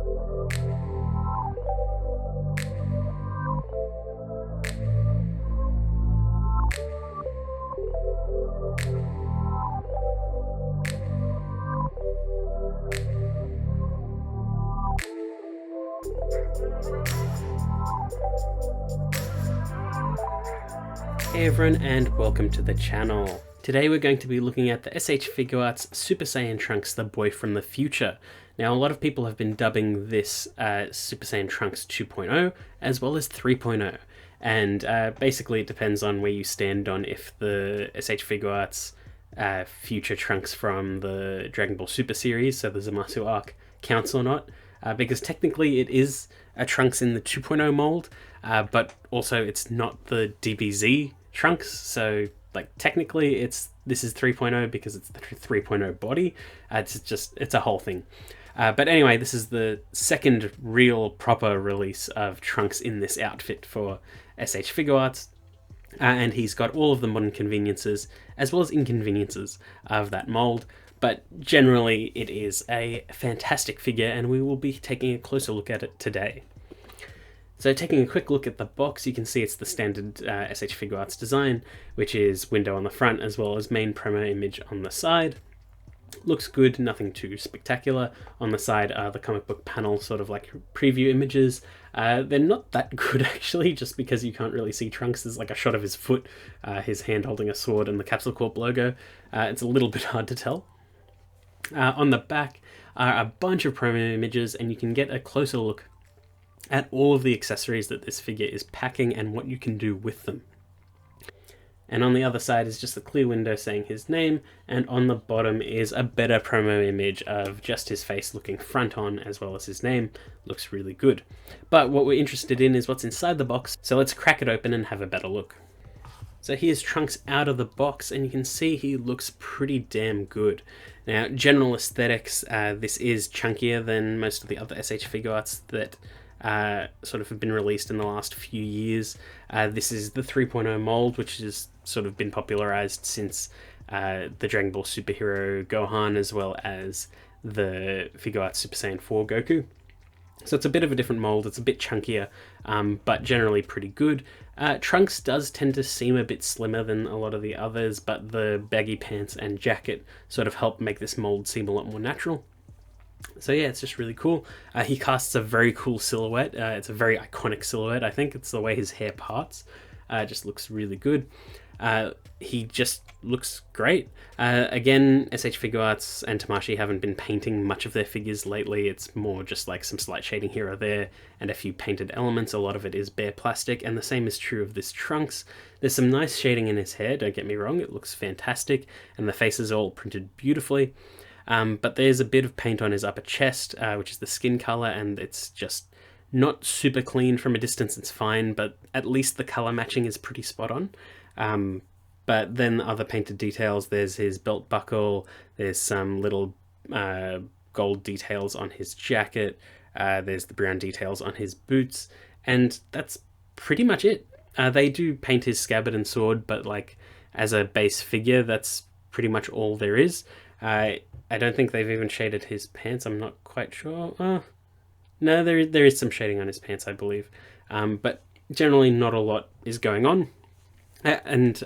Hey everyone, and welcome to the channel. Today we're going to be looking at the S.H.Figuarts Super Saiyan Trunks, the boy from the future. Now, a lot of people have been dubbing this Super Saiyan Trunks 2.0 as well as 3.0, and basically it depends on where you stand on if the S.H.Figuarts future Trunks from the Dragon Ball Super series, so the Zamasu arc, counts or not, because technically it is a Trunks in the 2.0 mold, but also it's not the DBZ Trunks, so like technically this is 3.0 because it's the 3.0 body. It's a whole thing. But anyway, this is the second real proper release of Trunks in this outfit for S.H.Figuarts, and he's got all of the modern conveniences as well as inconveniences of that mold. But generally, it is a fantastic figure, and we will be taking a closer look at it today. So taking a quick look at the box, you can see it's the standard S.H.Figuarts design, which is window on the front as well as main promo image on the side. Looks good, nothing too spectacular. On the side are the comic book panel sort of like preview images. They're not that good actually, just because you can't really see Trunks. There's like a shot of his foot, his hand holding a sword, and the Capsule Corp logo. It's a little bit hard to tell. On the back are a bunch of promo images, and you can get a closer look at all of the accessories that this figure is packing and what you can do with them. And on the other side is just a clear window saying his name, and on the bottom is a better promo image of just his face looking front on as well as his name. Looks really good. But what we're interested in is what's inside the box, so let's crack it open and have a better look. So here's Trunks out of the box, and you can see he looks pretty damn good. Now, general aesthetics, this is chunkier than most of the other S.H.Figuarts that sort of have been released in the last few years. This is the 3.0 mold, which has sort of been popularized since the Dragon Ball superhero Gohan, as well as the Figuarts Super Saiyan 4 Goku. So it's a bit of a different mold, it's a bit chunkier, but generally pretty good. Trunks does tend to seem a bit slimmer than a lot of the others, but the baggy pants and jacket sort of help make this mold seem a lot more natural. So yeah, it's just really cool. He casts a very cool silhouette. It's a very iconic silhouette, I think. It's the way his hair parts. Just looks really good. He just looks great. Again, S.H.Figuarts and Tamashii haven't been painting much of their figures lately. It's more just like some slight shading here or there and a few painted elements. A lot of it is bare plastic, and the same is true of this Trunks. There's some nice shading in his hair, don't get me wrong. It looks fantastic, and the face is all printed beautifully. But there's a bit of paint on his upper chest, which is the skin color, and it's just not super clean. From a distance it's fine, but at least the color matching is pretty spot on. But then other painted details, there's his belt buckle, there's some little gold details on his jacket, there's the brown details on his boots, and that's pretty much it. They do paint his scabbard and sword, but like as a base figure, that's pretty much all there is. I don't think they've even shaded his pants. I'm not quite sure. No, there is some shading on his pants, I believe. But generally not a lot is going on. And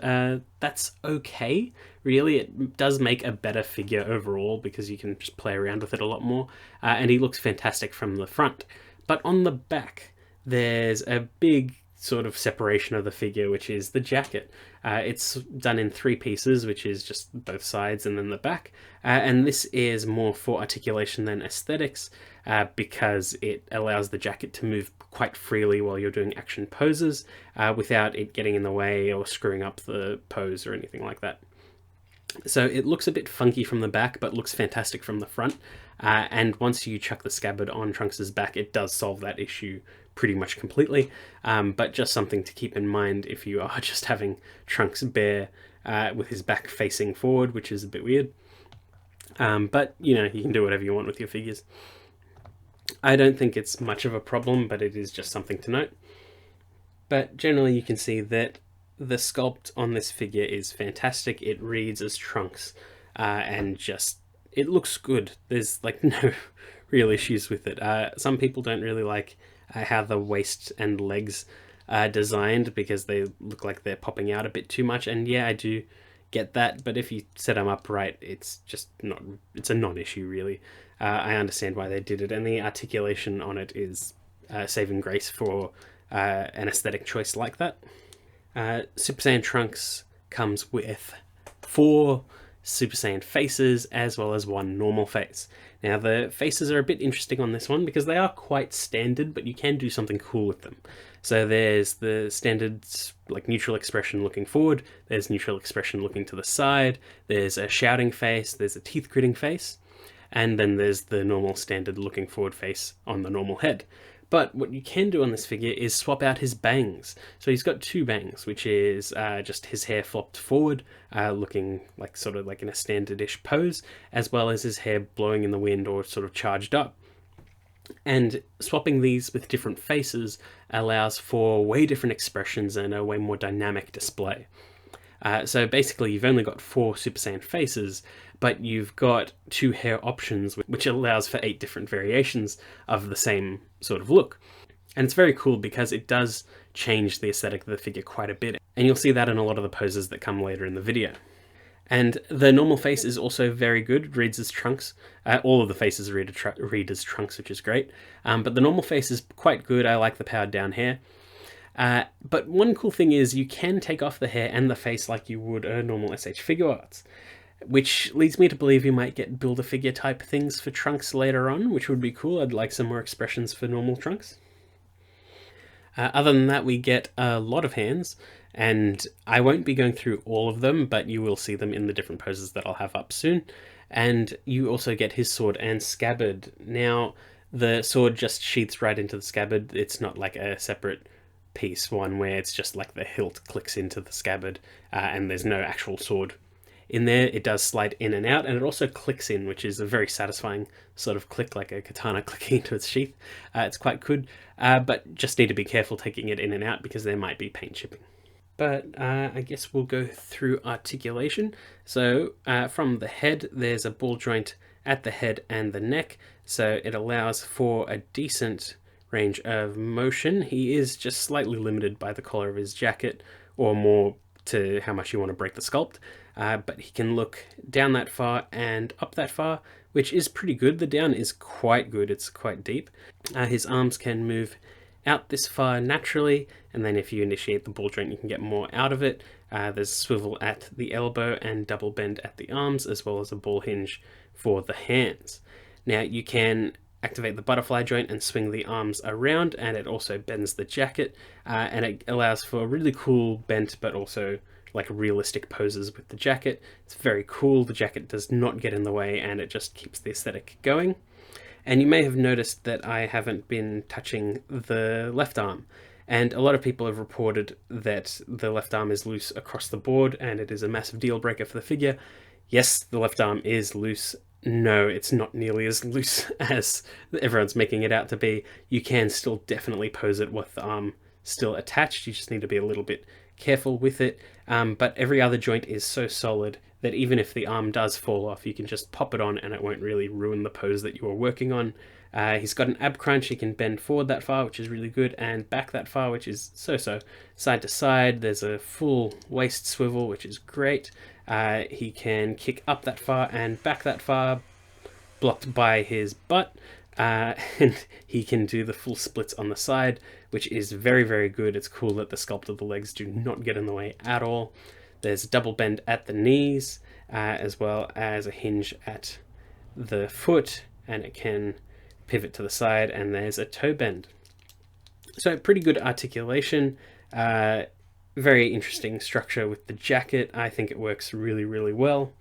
that's okay, really. It does make a better figure overall because you can just play around with it a lot more. And he looks fantastic from the front. But on the back, there's a big sort of separation of the figure, which is the jacket. It's done in 3 pieces, which is just both sides and then the back. And this is more for articulation than aesthetics, because it allows the jacket to move quite freely while you're doing action poses, without it getting in the way or screwing up the pose or anything like that. So it looks a bit funky from the back, but looks fantastic from the front. And once you chuck the scabbard on Trunks' back, it does solve that issue pretty much completely. But just something to keep in mind if you are just having Trunks bare with his back facing forward, which is a bit weird. But, you know, you can do whatever you want with your figures. I don't think it's much of a problem, but it is just something to note. But generally you can see that the sculpt on this figure is fantastic. It reads as Trunks, and just, it looks good. There's like no real issues with it. Some people don't really like how the waist and legs are designed because they look like they're popping out a bit too much. And yeah, I do get that, but if you set them up right, it's just not, it's a non-issue really. I understand why they did it, and the articulation on it is saving grace for an aesthetic choice like that. Super Saiyan Trunks comes with 4 Super Saiyan faces as well as 1 normal face. Now the faces are a bit interesting on this one because they are quite standard, but you can do something cool with them. So there's the standard like neutral expression looking forward, there's neutral expression looking to the side, there's a shouting face, there's a teeth gritting face, and then there's the normal standard looking forward face on the normal head. But what you can do on this figure is swap out his bangs. So he's got 2 bangs, which is just his hair flopped forward, looking like sort of like in a standardish pose, as well as his hair blowing in the wind or sort of charged up. And swapping these with different faces allows for way different expressions and a way more dynamic display. So basically you've only got 4 Super Saiyan faces, but you've got 2 hair options, which allows for 8 different variations of the same sort of look. And it's very cool because it does change the aesthetic of the figure quite a bit, and you'll see that in a lot of the poses that come later in the video. And the normal face is also very good, it reads as Trunks. All of the faces read as Trunks, which is great. But the normal face is quite good, I like the powered down hair. But one cool thing is you can take off the hair and the face like you would a normal S.H.Figuarts, which leads me to believe you might get Build-A-Figure type things for Trunks later on, which would be cool. I'd like some more expressions for normal Trunks. Other than that, we get a lot of hands, and I won't be going through all of them, but you will see them in the different poses that I'll have up soon. And you also get his sword and scabbard. Now, the sword just sheaths right into the scabbard. It's not like a separate piece one where it's just like the hilt clicks into the scabbard and there's no actual sword in there. It does slide in and out, and it also clicks in, which is a very satisfying sort of click, like a katana clicking into its sheath. It's quite good, but just need to be careful taking it in and out because there might be paint chipping. But I guess we'll go through articulation. So from the head, there's a ball joint at the head and the neck, so it allows for a decent range of motion. He is just slightly limited by the collar of his jacket, or more to how much you want to break the sculpt, but he can look down that far and up that far, which is pretty good. The down is quite good, it's quite deep. His arms can move out this far naturally, and then if you initiate the ball joint you can get more out of it. There's a swivel at the elbow and double bend at the arms, as well as a ball hinge for the hands. Now you can activate the butterfly joint and swing the arms around, and it also bends the jacket, and it allows for really cool bent but also like realistic poses with the jacket. It's very cool. The jacket does not get in the way and it just keeps the aesthetic going. And you may have noticed that I haven't been touching the left arm, and a lot of people have reported that the left arm is loose across the board and it is a massive deal breaker for the figure. Yes, the left arm is loose. No, it's not nearly as loose as everyone's making it out to be. You can still definitely pose it with the arm still attached. You just need to be a little bit careful with it. But every other joint is so solid that even if the arm does fall off, you can just pop it on and it won't really ruin the pose that you are working on. He's got an ab crunch. He can bend forward that far, which is really good, and back that far, which is so-so. Side to side, there's a full waist swivel, which is great. He can kick up that far and back that far, blocked by his butt, and he can do the full splits on the side, which is very, very good. It's cool that the sculpt of the legs do not get in the way at all. There's a double bend at the knees, as well as a hinge at the foot, and it can pivot to the side, and there's a toe bend. So pretty good articulation, very interesting structure with the jacket. I think it works really, really well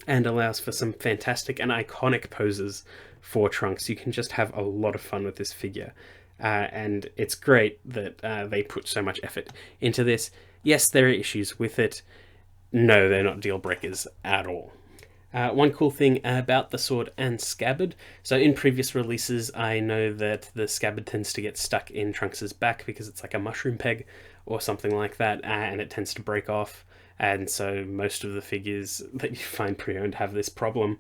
and allows for some fantastic and iconic poses for Trunks. You can just have a lot of fun with this figure, and it's great that they put so much effort into this. Yes, there are issues with it. No, they're not deal breakers at all. One cool thing about the sword and scabbard, so in previous releases I know that the scabbard tends to get stuck in Trunks' back because it's like a mushroom peg or something like that, and it tends to break off, and so most of the figures that you find pre-owned have this problem,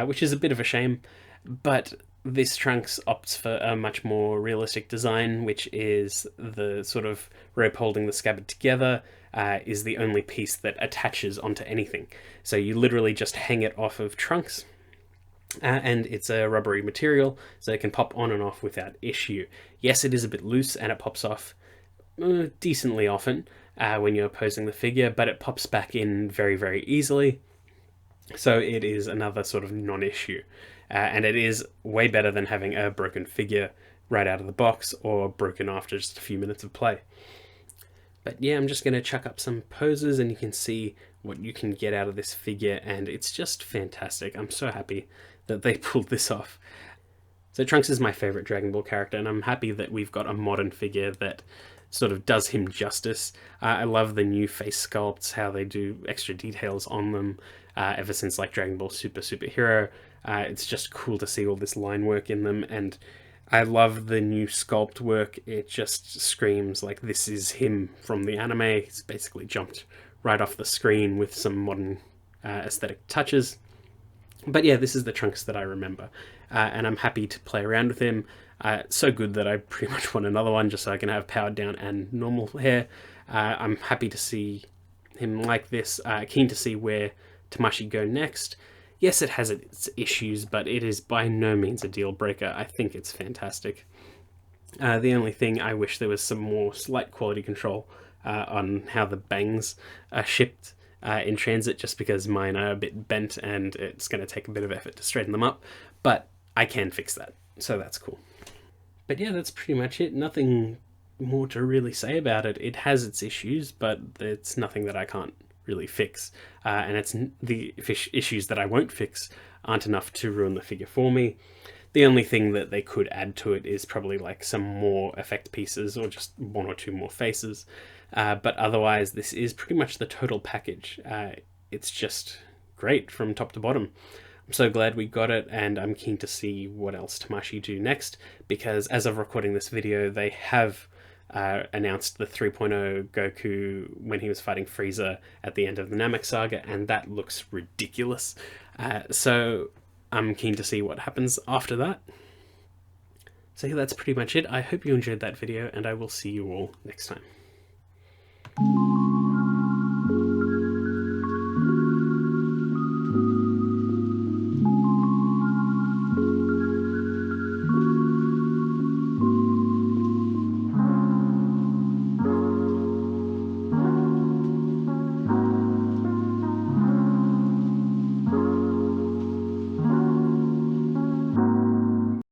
which is a bit of a shame. But This Trunks opts for a much more realistic design, which is the sort of rope holding the scabbard together is the only piece that attaches onto anything. So you literally just hang it off of Trunks, and it's a rubbery material, so it can pop on and off without issue. Yes, it is a bit loose, and it pops off decently often when you're posing the figure, but it pops back in very, very easily. So it is another sort of non-issue. And it is way better than having a broken figure right out of the box or broken after just a few minutes of play. But yeah, I'm just going to chuck up some poses and you can see what you can get out of this figure, and it's just fantastic. I'm so happy that they pulled this off. So Trunks is my favourite Dragon Ball character, and I'm happy that we've got a modern figure that sort of does him justice. I love the new face sculpts, how they do extra details on them ever since like Dragon Ball Superhero. It's just cool to see all this line work in them, and I love the new sculpt work. It just screams like this is him from the anime. It's basically jumped right off the screen with some modern aesthetic touches. But yeah, this is the Trunks that I remember, and I'm happy to play around with him. So good that I pretty much want another one just so I can have powered down and normal hair. I'm happy to see him like this, keen to see where Tamashii go next. Yes, it has its issues, but it is by no means a deal breaker. I think it's fantastic. The only thing I wish there was some more slight quality control on how the bangs are shipped in transit, just because mine are a bit bent and it's going to take a bit of effort to straighten them up, but I can fix that, so that's cool. But yeah, that's pretty much it. Nothing more to really say about it. It has its issues, but it's nothing that I can't really fix. And it's the issues that I won't fix aren't enough to ruin the figure for me. The only thing that they could add to it is probably like some more effect pieces or just one or two more faces. But otherwise, this is pretty much the total package. It's just great from top to bottom. I'm so glad we got it, and I'm keen to see what else Tamashii do next, because as of recording this video, they have announced the 3.0 Goku when he was fighting Frieza at the end of the Namek saga, and that looks ridiculous. So I'm keen to see what happens after that. So yeah, that's pretty much it. I hope you enjoyed that video, and I will see you all next time.